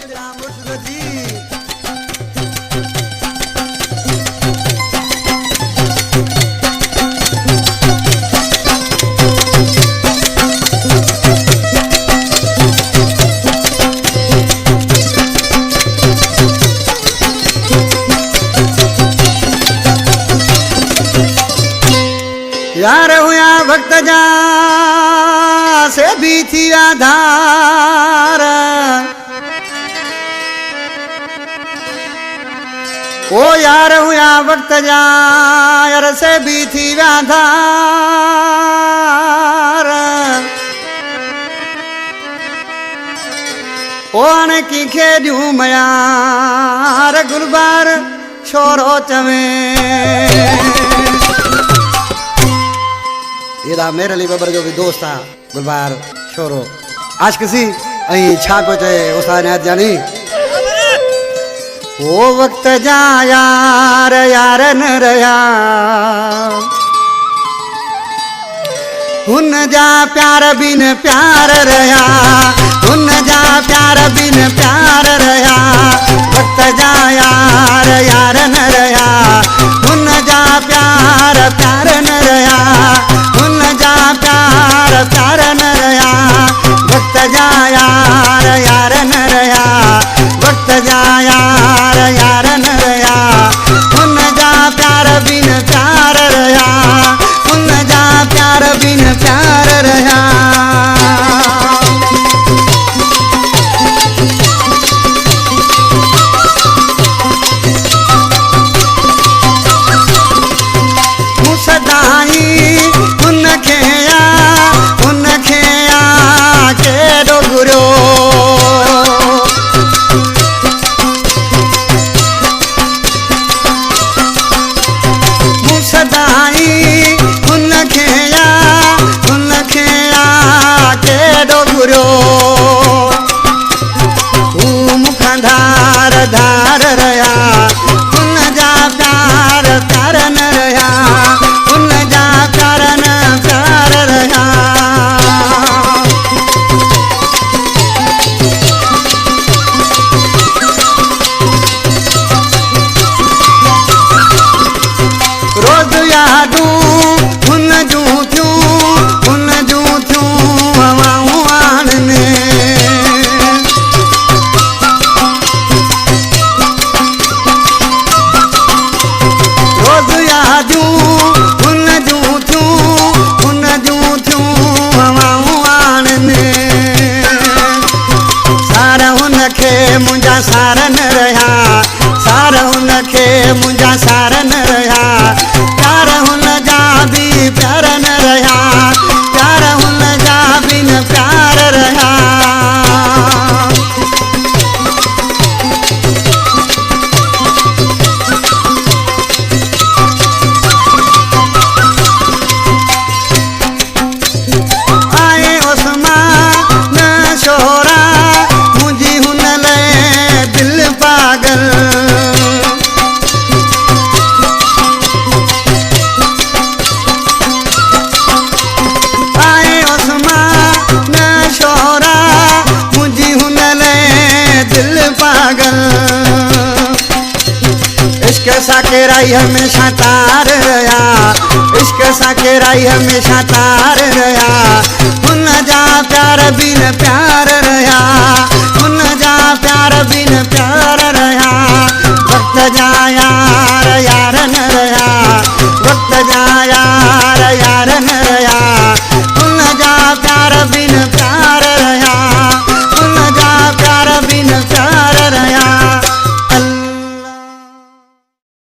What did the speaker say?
राम मुर्शिद जी। यार हुआ भक्त जा से भी थी आधार, ओ यार हुआ भक्त जा यार से भी थी आधार, ओन की खेजू मयार गुलबार छोरो चवे। ये मेरे लिए बबर जो भी दोस्त था गुलबार छोरो आज किसी अही छा पे चाहे उस्ताद ने जानी वो वक्त जा यार यार न रहा उन जा प्यार बिन प्यार रहा उन जा प्यार बिन प्यार रहा वक्त जा यार यार न रहा उन जा प्यार प्यार न रहा उन जा प्यार प्यार न रहा वक्त जा यार यार न रहा वक्त जा यार यार न रहा उन जा प्यार बिन प्यार रहा उन जा प्यार बिन प्यार रहा। सदाई उनखे आ के डोगरो सदाई उनखे आ के डोगरो मुख धार धार रहा उन जा प्यार प्यार न रहा उन जा प्यार न प्यार रहा। रोज यादूं उन जूं थियूं हवाऊं आने रोज यादूं उन जूं थियूं हवाऊं आने सारा उनखे मुंहिंजा सार न रहा सारा उनखे मुंहिंजा सार न रहा प्यार हुन जा बि प्यार न रहा प्यार हुन जा बिन प्यार रहा। आए उस्मान न शोरा मुंहिंजी हुन लाइ दिल पागल आए उस्मान न शोरा मुंहिंजी हुन लाइ दिल पागल इश्क सां केराई हमेशा तार रहा इश्क सां केराई हमेशा तार रहा उन जा प्यार बिन प्यार रहा उन